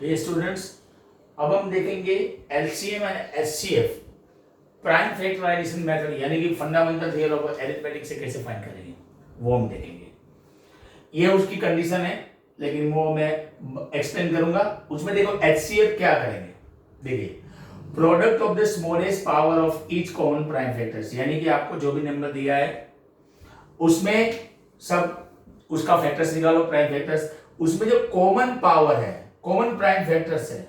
ये स्टूडेंट्स अब हम देखेंगे LCM and HCF prime factorisation method यानी कि फंडामेंटल थियरी ऑफ अरिथमेटिक से कैसे फाइंड करेंगे वो हम देखेंगे। ये उसकी कंडीशन है लेकिन वो मैं एक्सप्लेन करूंगा। उसमें देखो एचसीएफ क्या करेंगे, देखिए product of the smallest power of each common prime factors, यानी कि आपको जो भी नंबर दिया है उसमें सब उसका फैक्टर्स निकालो, प्राइम फैक्टर्स। उसमें जो कॉमन पावर है, कॉमन प्राइम फैक्टर्स है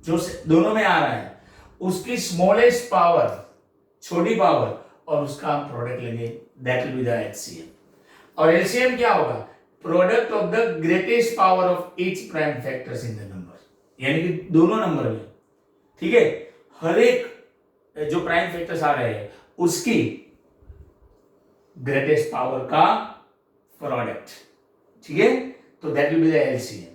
जो दोनों में आ रहा है, उसकी स्मॉलेस्ट पावर, छोटी पावर, और उसका हम प्रोडक्ट लेंगे, that will be the HCF. और एलसीएम क्या होगा, product of the greatest power of each prime factors in the number, यानी कि दोनों नंबर में, ठीक है, हर एक जो प्राइम फैक्टर्स आ रहे हैं उसकी ग्रेटेस्ट पावर का प्रोडक्ट, ठीक है, तो that will be the LCM.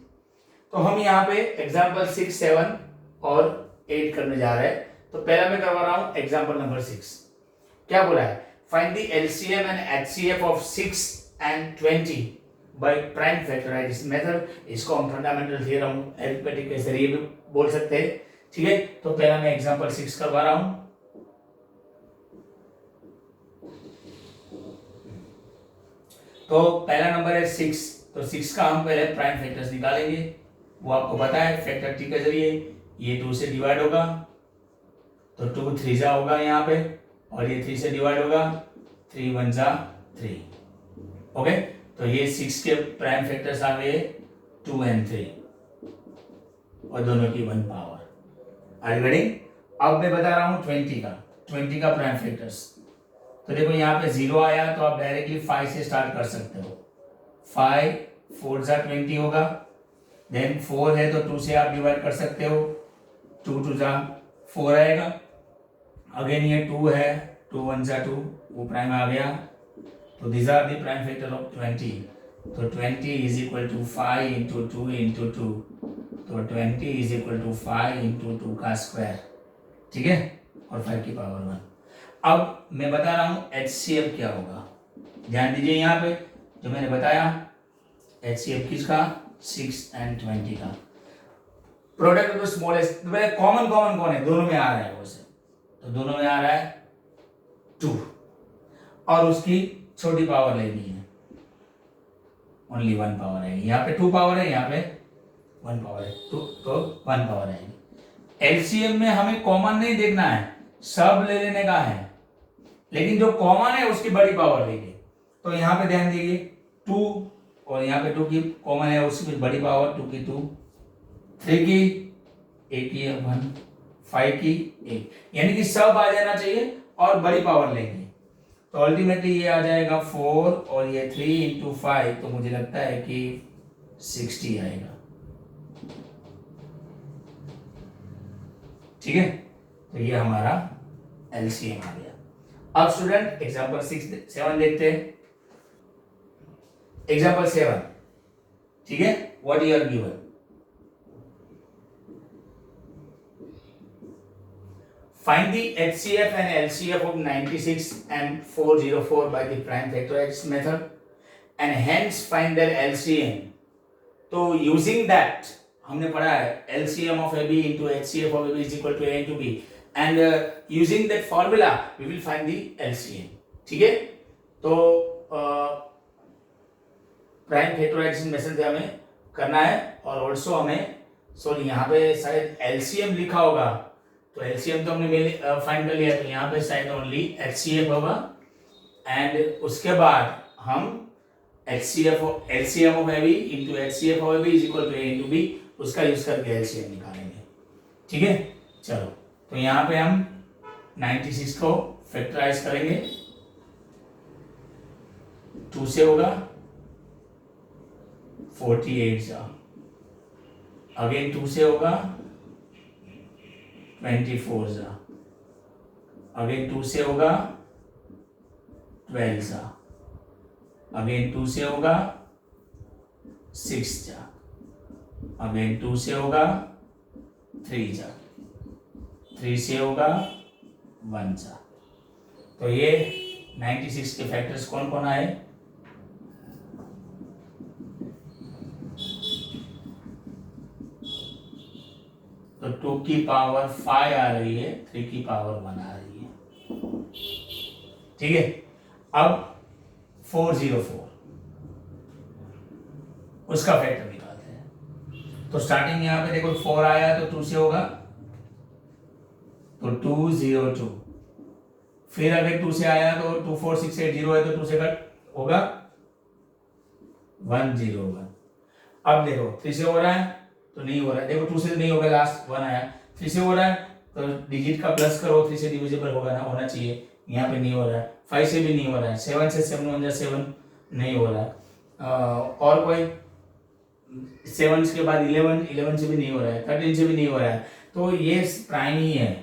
तो हम यहाँ पे एग्जांपल 6, 7 और 8 करने जा रहे हैं। तो पहला मैं करवा रहा हूं एग्जांपल नंबर 6। क्या बोला है, find the LCM and HCF of 6 and 20 by prime factorisation method. इसको हम फंडामेंटल थ्योरम अरिथमेटिक के जरिए भी बोल सकते हैं, ठीक है। तो पहला मैं एग्जांपल 6 करवा रहा हूं। तो पहला नंबर है 6, तो 6 का हम पहले प्राइम फैक्टर्स निकालेंगे, वो आपको पता है फैक्टर टी के जरिए। ये 2 से डिवाइड होगा तो 2 3 जा होगा यहाँ पे, और ये 3 से डिवाइड होगा, 3 1 जा 3, ओके। तो ये 6 के प्राइम फैक्टर्स आ गए 2 and 3 और दोनों की 1 पावर। Are you ready? अब मैं बता रहा हूँ 20 का प्राइम फैक्टर्स। तो देखो यहाँ पे 0 आया तो आप डायरेक्टली 5 से स्टार्ट कर सकते हो। 5 4 जा 20 होगा, देन 4 है तो 2 से आप डिवाइड कर सकते हो, 2 2 जा 4 आएगा। अगेन ये 2 है, 2 1 जा 2, वो प्राइम आ गया। तो these are the prime factor of 20. तो 20 is equal to 5 into 2 into 2. तो 20 is equal to 5 into 2 का स्क्वायर, ठीक है, और 5 की पावर 1। अब मैं बता रहा हूँ HCF क्या होगा, ध्यान दीजिए यहाँ पे जो मैंने बताया। HCF किसका, 6 and 20 का प्रोडक्ट ऑफ स्मॉलेस्ट। कॉमन कौन है, दोनों में आ रहा है वैसे, तो दोनों में आ रहा है 2, और उसकी छोटी पावर लेनी है, ओनली 1 पावर है। यहाँ पे 2 पावर है, यहाँ पे 1 पावर है, तो 1 पावर आएगी। एलसीएम में हमें कॉमन नहीं देखना है, सब ले लेने का है, लेकिन जो कॉमन है उसकी बड़ी पावर लेंगे। तो यहाँ पे ध्यान दीजिए 2, और यहाँ पे 2 की कॉमन है, उसकी बड़ी पावर 2 की 2, 3 की 1 की 1, 5 की 1, यानी कि सब आ जाना चाहिए और बड़ी पावर लेंगे। तो अल्टीमेटली ये आ जाएगा 4 और ये 3 into 5, तो मुझे लगता है कि 60 आएगा, ठीक है। तो ये हमारा एलसीएम आ गया। अब स्टूडेंट एग्जांपल 7 देखते हैं। एग्जांपल 7, ठीक है, what you are given, find the HCF and LCF of 96 and 404 by the prime factorization method and hence find their LCM। तो using that हमने पढ़ा है LCM of AB into HCF of AB is equal to A into B, and using that formula we will find the LCM, ठीक है। तो prime factorisation method से हमें करना है, और ऑल्सो हमें, सॉरी यहाँ पे शायद LCM लिखा होगा, तो एलसीएम तो हमने फाइंड कर लिया, तो यहाँ पे शायद ओनली एचसीएफ होगा, एंड उसके बाद हम LCM of A B into HCF of A B is equal to A into B, उसका यूज करके एलसीएम निकालेंगे, ठीक है। चलो, तो यहाँ पे हम 96 को फैक्टराइज करेंगे, 2 से होगा 48 जा, अगेन 2 से होगा 24 जा, अगेन 2 से होगा 12 जा, अगेन 2 से होगा 6 जा, अगेन 2 से होगा 3 जा, 3 से होगा 1 जा। तो ये 96 के फैक्टर्स कौन कौन आए, तो 2 की पावर 5 आ रही है, 3 की पावर 1 आ रही है। ठीक है, अब 404 उसका फैक्टर निकालते हैं। तो स्टार्टिंग यहाँ पे देखो 4 आया तो 2 से होगा, तो 202। फिर अगर 2 से आया तो 24680 है तो 2 से कट होगा 101। अब देखो 3 से हो रहा है तो नहीं हो रहा है, देखो 2 से नहीं होगा, लास्ट 1 आया। 3 से हो रहा है तो डिजिट का प्लस करो, 3 से डिविजिबल होगा ना, होना चाहिए, यहाँ पे नहीं हो रहा है। 5 से भी नहीं हो रहा है, 7 से 7 1 7 नहीं हो रहा है। और कोई 7 के बाद 11 से भी नहीं हो रहा है, 13 से भी नहीं हो रहा है, तो ये प्राइम ही है,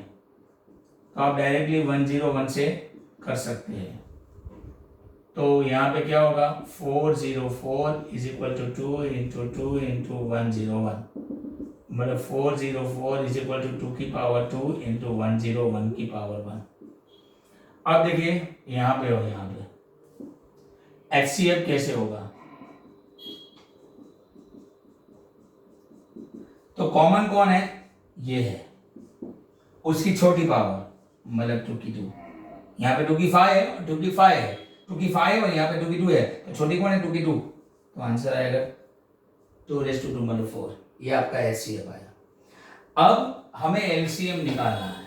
तो आप डायरेक्टली 101 से कर सकते हैं। तो यहाँ पे क्या होगा, 404 is equal to 2 into 2 into 101, मतलब 404 इज इक्वल टू 2 की पावर 2 इंटू 101 की पावर 1। अब देखिए यहाँ पे हो, यहाँ पे HCF कैसे होगा, तो कॉमन कौन है, ये है, उसकी छोटी पावर मतलब 2 की 2, यहाँ पे 2 की 5 है, 2 की 5 है, 2 की 5 और यहाँ पे 2 की 2 है, तो छोटी कौन है, 2 की 2, तो आंसर आएगा 2⁻² मतलब 4। ये आपका HCF आया। अब हमें LCM निकालना है,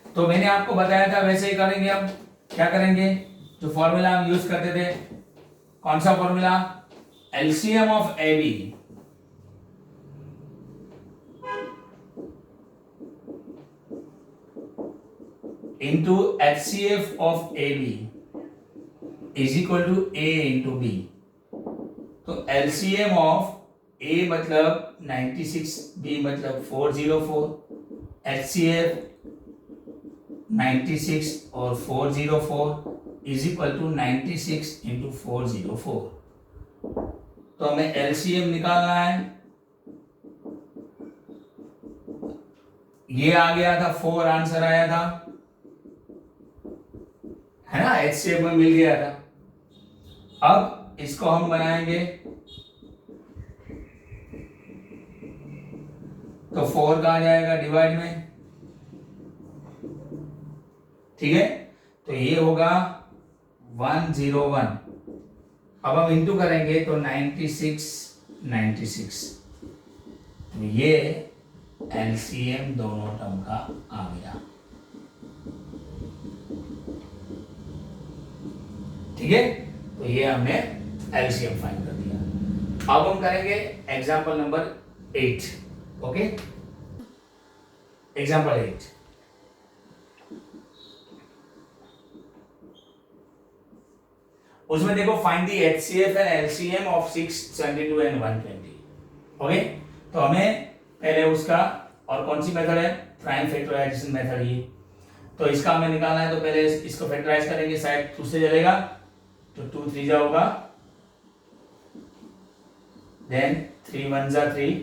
तो मैंने आपको बताया था वैसे ही करेंगे। अब क्या करेंगे, जो फॉर्मूला हम यूज करते थे, कौन सा formula, LCM of AB into HCF of AB is equal to A into B। तो LCM of A मतलब 96, B मतलब 404, HCF 96 और 404 इज इक्वल टू 96 इंटू 404। तो हमें LCM निकालना है, ये आ गया था 4, आंसर आया था, है ना, HCF में मिल गया था। अब इसको हम बनाएंगे, तो 4 का आ जाएगा डिवाइड में, ठीक है, तो ये होगा 101। अब हम इंटू करेंगे तो 96, तो ये LCM दोनों टर्म का आ गया, ठीक है, तो ये हमने LCM फाइंड कर दिया। अब हम करेंगे एग्जांपल नंबर 8, ओके, एग्जांपल 8। उसमें देखो find the HCF and LCM of 622 and 120, okay. तो हमें पहले उसका, और कौन सी मेथड है, प्राइम फैक्टराइजेशन मेथड ही, तो इसका हमें निकालना है। तो पहले इसको फैक्टराइज करेंगे, साइड 2 से चलेगा तो 2 3 जा होगा, देन 3 1 जा 3,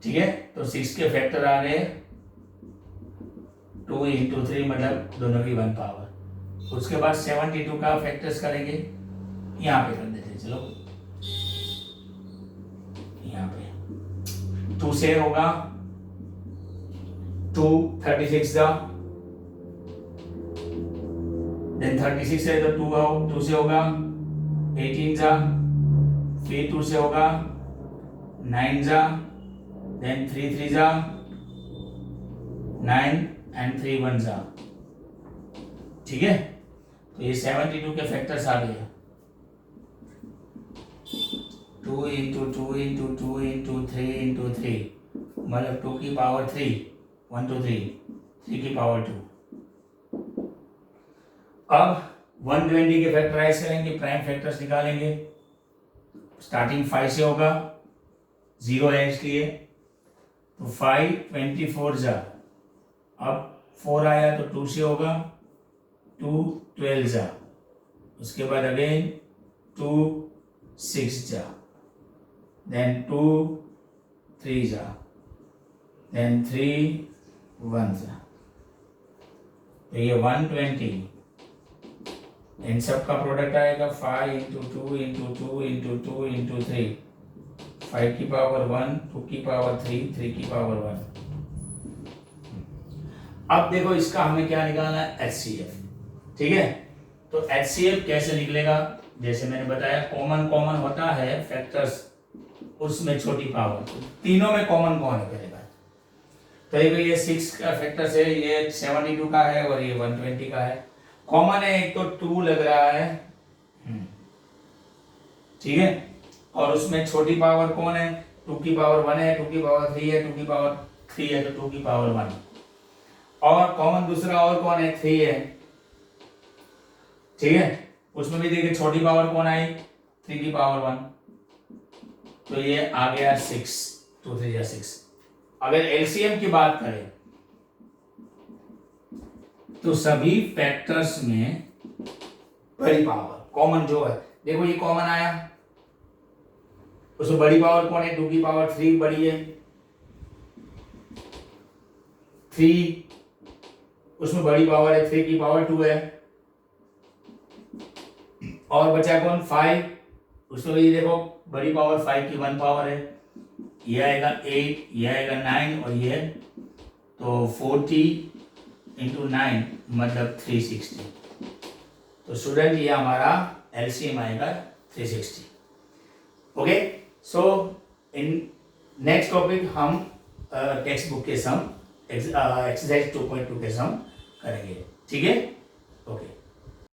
ठीक है, तो 6 के फैक्टर आ गए 2 इंटू 3 मतलब दोनों की 1 पावर। उसके बाद 72 का फैक्टर्स करेंगे, यहाँ पे कर देते हैं, चलो यहाँ पे 2 से होगा 2 36 जा, देन 36 है तो 2 से होगा 18 जा, फिर 2 से होगा 9 जा, देन 3 3 जा 9 एंड 3 1 जा, ठीक है। तो ये 72 के फैक्टर्स आ गए, 2 इंटू 2 इंटू 2 इंटू 3 इंटू 3 मतलब 2 की पावर 3, 1 2 3, 3 की पावर 2। अब 120 के फैक्टराइज करेंगे, प्राइम फैक्टर्स निकालेंगे, स्टार्टिंग 5 से होगा, 0 है इसलिए, तो 5 24 जा, अब 4 आया तो 2 से होगा, 2 12 जा, उसके बाद अगेन 2 6 जा, देन 2 3 जा, देन 3 1 जा, तो ये 120, इन सब का प्रोडक्ट आएगा 5 इंटू 2 इंटू 2 इंटू 2 इंटू 3 5 की पावर 1, 2 की पावर 3, 3 की पावर 1। अब देखो इसका हमें क्या निकालना है, HCF। ठीक है, तो HCF कैसे निकलेगा, जैसे मैंने बताया कॉमन कॉमन होता है फैक्टर्स, उसमें छोटी पावर, तीनों में कॉमन कौन है पहले बात। तो ये 6 का फैक्टर्स है, ये 72 का है और ये 120 का है। कॉमन है एक तो 2 लग रहा है, ठीक है, और उसमें छोटी पावर कौन है, 2 की पावर 1 है, 2 की पावर 3 है, 2 की पावर 3 है, तो 2 की पावर 1। और कॉमन दूसरा और कौन है, 3 है, ठीक है, उसमें भी देखिए छोटी पावर कौन आई, 3 की पावर 1, तो ये आ गया 6, 2 3 6। अगर एलसीएम की बात करें तो सभी फैक्टर्स में बड़ी पावर कॉमन जो है, देखो ये कॉमन आया, उसमें बड़ी पावर कौन है, 2 की पावर 3 बड़ी है, 3, उसमें बड़ी पावर है 3 की पावर 2 है, और बचा कौन 5, उसमें भी देखो बड़ी पावर 5 की 1 पावर है, ये आएगा 8, ये आएगा 9 और ये, तो 40 × 9 मतलब 360। तो स्टूडेंट ये हमारा एलसीएम आएगा 360। Okay, so in next topic हम टेक्स्ट बुक के सम एक्सरसाइज 2.2 के सम करेंगे, ठीक है, ओके।